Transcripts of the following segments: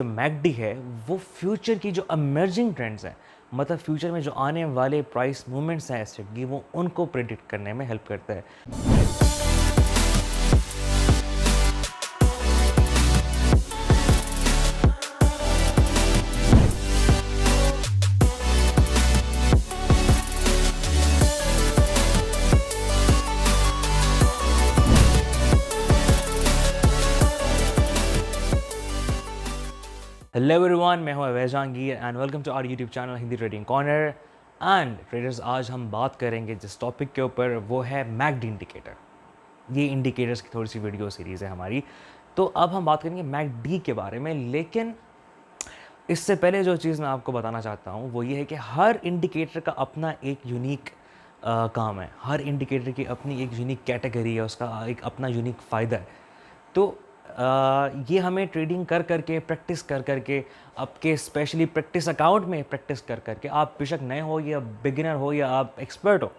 जो मैकडी है वो फ्यूचर की जो इमर्जिंग ट्रेंड्स हैं, मतलब फ्यूचर में जो आने वाले प्राइस मूवमेंट्स हैं एसेट की, वो उनको प्रेडिक्ट करने में हेल्प करता है। हेलो एवरीवन, मैं हूं Awaiz Jahangir and welcome to our YouTube channel Hindi trading corner. And traders, आज हम बात करेंगे जिस टॉपिक के ऊपर, वो है मैकडी इंडिकेटर। ये इंडिकेटर्स की थोड़ी सी वीडियो सीरीज़ है हमारी। तो अब हम बात करेंगे मैकडी के बारे में, लेकिन इससे पहले जो चीज़ मैं आपको बताना चाहता हूँ वो ये है कि हर इंडिकेटर का अपना एक यूनिक काम है। हर इंडिकेटर की अपनी एक यूनिक कैटेगरी है, उसका एक अपना यूनिक फ़ायदा है। तो ये हमें ट्रेडिंग कर करके, प्रैक्टिस कर करके, आपके स्पेशली प्रैक्टिस अकाउंट में प्रैक्टिस कर करके, आप बेशक नए हो या बिगिनर हो या आप एक्सपर्ट हो,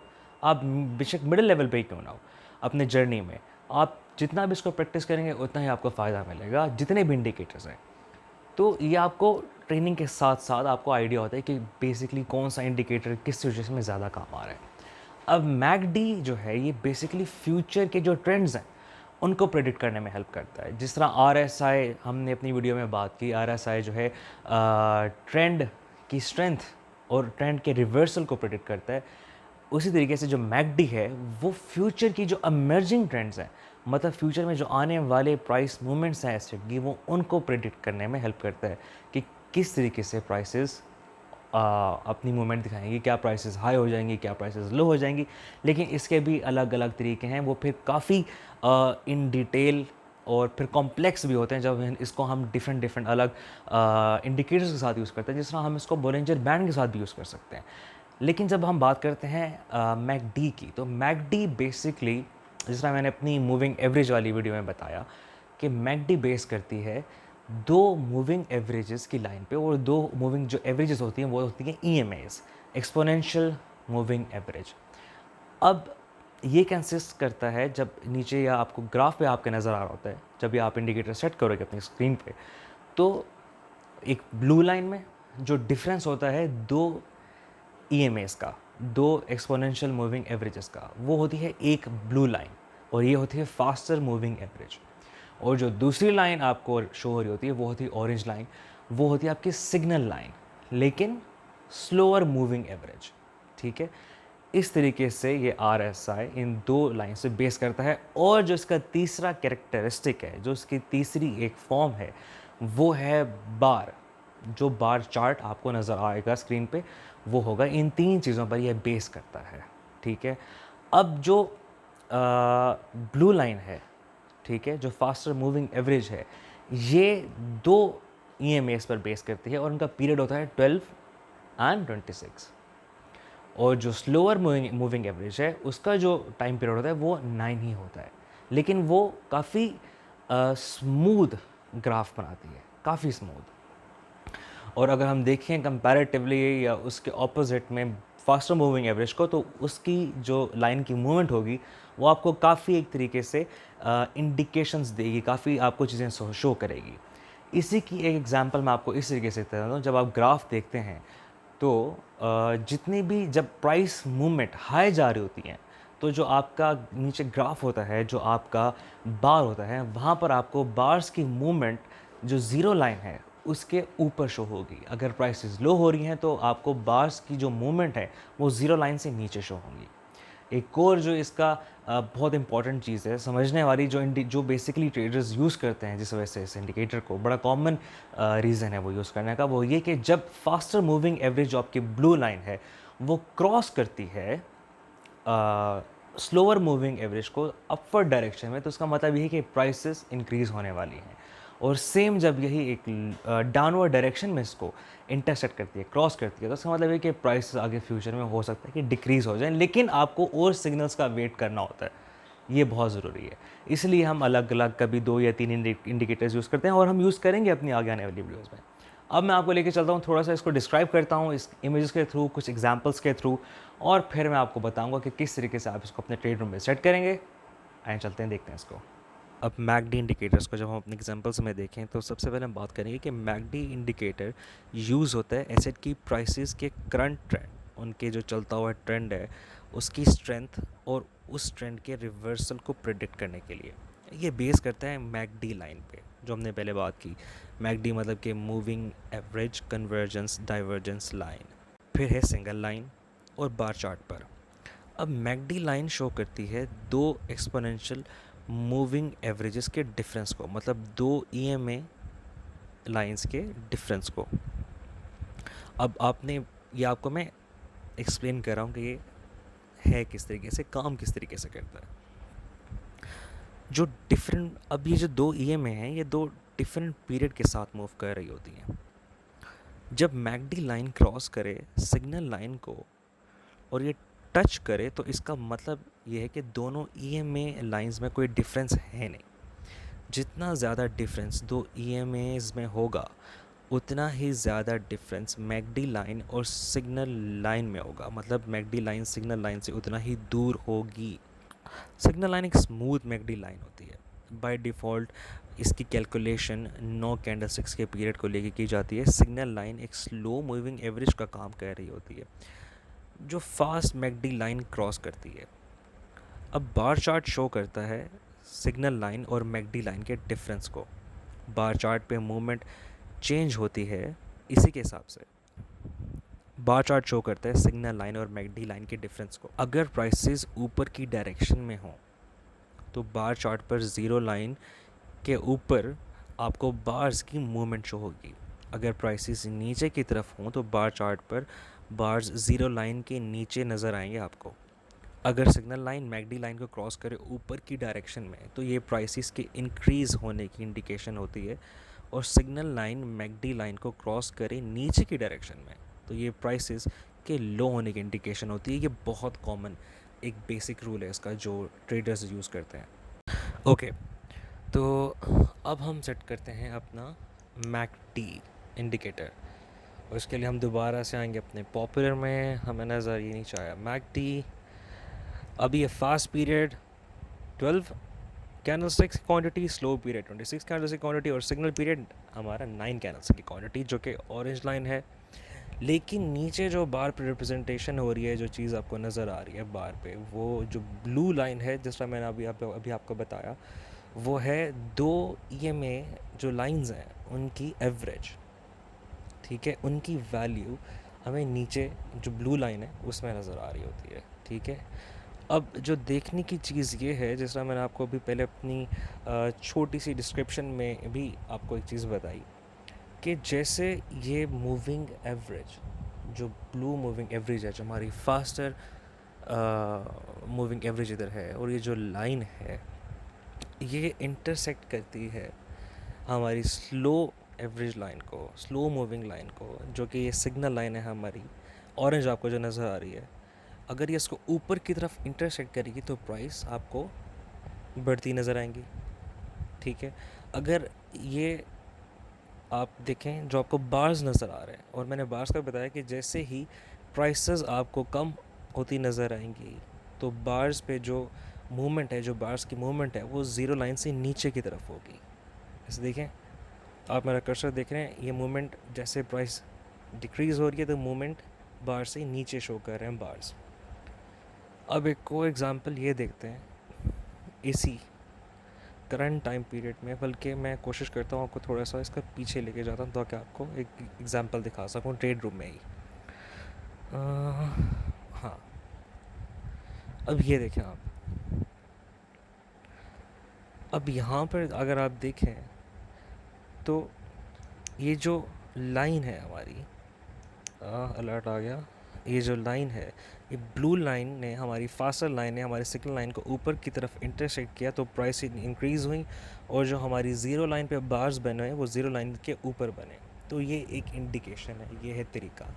आप बेशक मिडिल लेवल पे ही क्यों ना हो, अपने जर्नी में आप जितना भी इसको प्रैक्टिस करेंगे उतना ही आपको फ़ायदा मिलेगा, जितने भी इंडिकेटर्स हैं। तो ये आपको ट्रेनिंग के साथ साथ आपको आइडिया होता है कि बेसिकली कौन सा इंडिकेटर किस सिचुएशन में ज़्यादा काम आ रहा है। अब मैकडी जो है ये बेसिकली फ्यूचर के जो ट्रेंड्स हैं उनको प्रेडिक्ट करने में हेल्प करता है। जिस तरह आरएसआई हमने अपनी वीडियो में बात की, आरएसआई जो है ट्रेंड की स्ट्रेंथ और ट्रेंड के रिवर्सल को प्रेडिक्ट करता है। उसी तरीके से जो मैकडी है वो फ्यूचर की जो इमर्जिंग ट्रेंड्स हैं, मतलब फ्यूचर में जो आने वाले प्राइस मूवमेंट्स हैं एसेट की, वो उनको प्रेडिक्ट करने में हेल्प करता है कि किस तरीके से प्राइसेस अपनी मूवमेंट दिखाएंगी, क्या प्राइसेस हाई हो जाएंगी, क्या प्राइसेस लो हो जाएंगी। लेकिन इसके भी अलग अलग तरीके हैं, वो फिर काफ़ी इन डिटेल और फिर कॉम्प्लेक्स भी होते हैं जब इसको हम डिफरेंट अलग इंडिकेटर्स के साथ यूज़ करते हैं। जिस तरह हम इसको बोलिंजर बैंड के साथ भी यूज़ कर सकते हैं। लेकिन जब हम बात करते हैं मैकडी की, तो मैकडी बेसिकली, जिस तरह मैंने अपनी मूविंग एवरेज वाली वीडियो में बताया, कि मैकडी बेस करती है दो मूविंग एवरेजेस की लाइन पे, और दो मूविंग जो एवरेजेस होती हैं वो होती हैं EMAs, एक्सपोनेंशियल मूविंग एवरेज। अब ये कंसिस्ट करता है, जब नीचे या आपको ग्राफ पे आपके नज़र आ रहा होता है, जब ये आप इंडिकेटर सेट करोगे अपनी स्क्रीन पे, तो एक ब्लू लाइन में जो डिफरेंस होता है दो EMAs का, दो एक्सपोनेंशियल मूविंग एवरेजेस का, वो होती है एक ब्लू लाइन, और ये होती है फास्टर मूविंग एवरेज। और जो दूसरी लाइन आपको शो हो रही होती है वो होती है ऑरेंज लाइन, वो होती है आपकी सिग्नल लाइन, लेकिन स्लोअर मूविंग एवरेज। ठीक है, इस तरीके से ये RSI इन दो लाइन से बेस करता है। और जो इसका तीसरा कैरेक्टरिस्टिक है, जो इसकी तीसरी एक फॉर्म है, वो है बार। जो बार चार्ट आपको नज़र आएगा स्क्रीन पे, वो होगा इन तीन चीज़ों पर यह बेस करता है। ठीक है, अब जो ब्लू लाइन है, ठीक है, जो फास्टर मूविंग एवरेज है, ये दो EMAs पर बेस करती है और उनका पीरियड होता है 12 एंड 26। और जो स्लोअर मूविंग एवरेज है, उसका जो टाइम पीरियड होता है वो 9 ही होता है, लेकिन वो काफ़ी स्मूथ ग्राफ बनाती है, काफ़ी स्मूथ। और अगर हम देखें कंपैरेटिवली या उसके ऑपोजिट में फास्टर मूविंग एवरेज को, तो उसकी जो लाइन की मूवमेंट होगी वो आपको काफ़ी एक तरीके से इंडिकेशंस देगी, काफ़ी आपको चीज़ें शो करेगी। इसी की एक एग्जांपल मैं आपको इस तरीके से बता दूँ। जब आप ग्राफ देखते हैं तो जितनी भी जब प्राइस मूवमेंट हाई जा रही होती हैं, तो जो आपका नीचे ग्राफ होता है, जो आपका बार होता है, वहाँ पर आपको बार्स की मूवमेंट जो ज़ीरो लाइन है उसके ऊपर शो होगी। अगर प्राइसेस लो हो रही हैं तो आपको बार्स की जो मूवमेंट है वो ज़ीरो लाइन से नीचे शो होंगी। एक और जो इसका बहुत इंपॉर्टेंट चीज़ है समझने वाली, जो बेसिकली ट्रेडर्स यूज़ करते हैं, जिस वजह से इस इंडिकेटर को बड़ा कॉमन रीज़न है वो यूज़ करने का, वो ये कि जब फास्टर मूविंग एवरेज जो आपकी ब्लू लाइन है वो क्रॉस करती है स्लोअर मूविंग एवरेज को अपवर्ड डायरेक्शन में, तो उसका मतलब ये है कि प्राइसेस इंक्रीज़ होने वाली हैं। और सेम जब यही एक डाउनवर्ड डायरेक्शन में इसको इंटरसेक्ट करती है, क्रॉस करती है, तो इसका मतलब है कि प्राइस आगे फ्यूचर में हो सकता है कि डिक्रीज़ हो जाए, लेकिन आपको और सिग्नल्स का वेट करना होता है। ये बहुत ज़रूरी है, इसलिए हम अलग अलग कभी 2 या 3 इंडिकेटर्स यूज़ करते हैं, और हम यूज़ करेंगे अपनी आगे आने वाली वीडियोज़ में। अब मैं आपको लेके चलता हूँ, थोड़ा सा इसको डिस्क्राइब करता हूँ इस इमेजेस के थ्रू, कुछ एग्जांपल्स के थ्रू, और फिर मैं आपको बताऊँगा कि किस तरीके से आप इसको अपने ट्रेड रूम में सेट करेंगे। आइए चलते हैं, देखते हैं इसको। अब मैकडी इंडिकेटर्स को जब हम अपने एग्जांपल्स में देखें तो सबसे पहले हम बात करेंगे कि मैकडी इंडिकेटर यूज़ होता है एसेट की प्राइसेस के करंट ट्रेंड, उनके जो चलता हुआ ट्रेंड है उसकी स्ट्रेंथ और उस ट्रेंड के रिवर्सल को प्रिडिक्ट करने के लिए। ये बेस करता है मैकडी लाइन पे, जो हमने पहले बात की। मैकडी मतलब कि moving average convergence divergence line. फिर है सिंगल लाइन और बार चार्ट पर। अब मैकडी लाइन शो करती है दो एक्सपोनेंशियल मूविंग एवरेजेस के डिफरेंस को, मतलब दो ईएमए लाइंस के डिफरेंस को। अब आपने ये आपको मैं एक्सप्लेन कर रहा हूँ कि ये है किस तरीके से, काम किस तरीके से करता है। जो डिफरेंट, अब ये जो दो ईएमए हैं ये दो डिफरेंट पीरियड के साथ मूव कर रही होती हैं। जब मैकडी लाइन क्रॉस करे सिग्नल लाइन को और ये टच करे तो इसका मतलब ये है कि दोनों ईएमए लाइंस में कोई डिफरेंस है नहीं। जितना ज़्यादा डिफरेंस दो ईएमएज में होगा उतना ही ज़्यादा डिफरेंस मैकडी लाइन और सिग्नल लाइन में होगा, मतलब मैकडी लाइन सिग्नल लाइन से उतना ही दूर होगी। सिग्नल लाइन एक स्मूथ मैकडी लाइन होती है। बाय डिफ़ॉल्ट इसकी कैलकुलेशन 9 कैंडलस्टिक्स के पीरियड को लेके की जाती है। सिग्नल लाइन एक स्लो मूविंग एवरेज का काम कर रही होती है जो फास्ट मैकडी लाइन क्रॉस करती है। अब बार चार्ट शो करता है सिग्नल लाइन और मैकडी लाइन के डिफरेंस को। बार चार्ट पे मूवमेंट चेंज होती है इसी के हिसाब से। बार चार्ट शो करता है सिग्नल लाइन और मैकडी लाइन के डिफरेंस को। अगर प्राइसेस ऊपर की डायरेक्शन में हों तो बार चार्ट पर ज़ीरो लाइन के ऊपर आपको बार्स की मूवमेंट शो होगी। अगर प्राइसेस नीचे की तरफ हों तो बार चार्ट पर बार्स ज़ीरो लाइन के नीचे नज़र आएंगे आपको। अगर सिग्नल लाइन मैकडी लाइन को क्रॉस करे ऊपर की डायरेक्शन में तो ये प्राइसेस के इंक्रीज़ होने की इंडिकेशन होती है, और सिग्नल लाइन मैकडी लाइन को क्रॉस करे नीचे की डायरेक्शन में तो ये प्राइसेस के लो होने की इंडिकेशन होती है। ये बहुत कॉमन एक बेसिक रूल है इसका जो ट्रेडर्स यूज़ करते हैं। ओके, तो अब हम सेट करते हैं अपना मैकडी इंडिकेटर, और इसके लिए हम दोबारा से आएंगे अपने पॉपुलर में। हमें नज़र ये नीचे आया मैकडी। अभी ये फास्ट पीरियड 12 कैंडलस्टिक्स की क्वांटिटी, स्लो पीरियड 26 कैंडलस्टिक की क्वांटिटी, और सिग्नल पीरियड हमारा 9 कैंडलस्टिक की क्वांटिटी जो कि ऑरेंज लाइन है। लेकिन नीचे जो बार पे रिप्रेजेंटेशन हो रही है, जो चीज़ आपको नज़र आ रही है बार पे, वो जो ब्लू लाइन है जिस तरह मैंने अभी आपको बताया, वो है दो ईएमए जो लाइंस हैं उनकी एवरेज। ठीक है, उनकी वैल्यू हमें नीचे जो ब्लू लाइन है उसमें नज़र आ रही होती है। ठीक है, अब जो देखने की चीज़ ये है, जिस तरह मैंने आपको अभी पहले अपनी छोटी सी डिस्क्रिप्शन में भी आपको एक चीज़ बताई कि जैसे ये मूविंग एवरेज, जो ब्लू मूविंग एवरेज है, जो हमारी फास्टर मूविंग एवरेज इधर है, और ये जो लाइन है ये इंटरसेक्ट करती है हमारी स्लो एवरेज लाइन को, स्लो मूविंग लाइन को, जो कि ये सिग्नल लाइन है हमारी ऑरेंज आपको जो नज़र आ रही है। अगर ये इसको ऊपर की तरफ इंटरसेक्ट करेगी तो प्राइस आपको बढ़ती नज़र आएंगी। ठीक है, अगर ये आप देखें जो आपको बार्स नज़र आ रहे हैं, और मैंने बार्स का बताया कि जैसे ही प्राइसेस आपको कम होती नज़र आएंगी तो बार्स पे जो मूवमेंट है, जो बार्स की मूवमेंट है, वो ज़ीरो लाइन से नीचे की तरफ होगी। ऐसे देखें, आप मेरा कर्सर देख रहे हैं, ये मूवमेंट जैसे प्राइस डिक्रीज़ हो रही है तो मूवमेंट बार से नीचे शो कर रहे हैं बार्स। अब एक को एग्ज़ाम्पल ये देखते हैं इसी करंट टाइम पीरियड में, बल्कि मैं कोशिश करता हूँ आपको थोड़ा सा इसका पीछे लेके जाता हूँ ताकि आपको एक एग्ज़ाम्पल दिखा सकूँ ट्रेड रूम में ही। हाँ, अब ये देखें आप, अब यहाँ पर अगर आप देखें तो ये जो लाइन है हमारी, अलर्ट आ गया, ये जो लाइन है, ये ब्लू लाइन ने, हमारी फास्टर लाइन ने हमारी सिग्नल लाइन को ऊपर की तरफ इंटरसेक्ट किया तो प्राइस इंक्रीज़ हुई, और जो हमारी ज़ीरो लाइन पे बार्स बने हैं वो ज़ीरो लाइन के ऊपर बने। तो ये एक इंडिकेशन है, ये है तरीका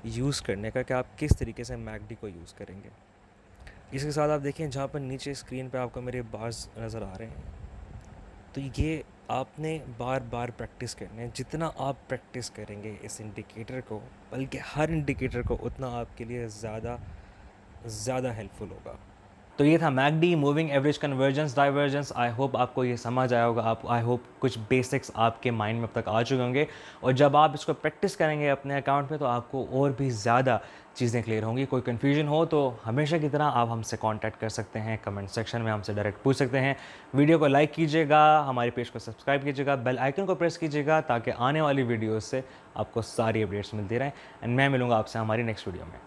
यूज़ करने का कि आप किस तरीके से मैकडी को यूज़ करेंगे। इसके साथ आप देखें जहाँ पर नीचे स्क्रीन पे आपको मेरे बार्स नज़र आ रहे हैं, तो ये आपने बार बार प्रैक्टिस करना है। जितना आप प्रैक्टिस करेंगे इस इंडिकेटर को, बल्कि हर इंडिकेटर को, उतना आपके लिए ज़्यादा हेल्पफुल होगा। तो ये था McD, moving average, convergence, divergence. I hope आपको ये समझ आया होगा। आप आई होप कुछ बेसिक्स आपके माइंड में अब तक आ चुके होंगे, और जब आप इसको प्रैक्टिस करेंगे अपने अकाउंट में तो आपको और भी ज़्यादा चीज़ें क्लियर होंगी। कोई कन्फ्यूजन हो तो हमेशा की तरह आप हमसे कांटेक्ट कर सकते हैं, कमेंट सेक्शन में हमसे डायरेक्ट पूछ सकते हैं। वीडियो को लाइक कीजिएगा, हमारे पेज को सब्सक्राइब कीजिएगा, बेल आइकन को प्रेस कीजिएगा ताकि आने वाली वीडियोज़ से आपको सारी अपडेट्स मिलती रहें। एंड मैं मिलूँगा आपसे हमारी नेक्स्ट वीडियो में।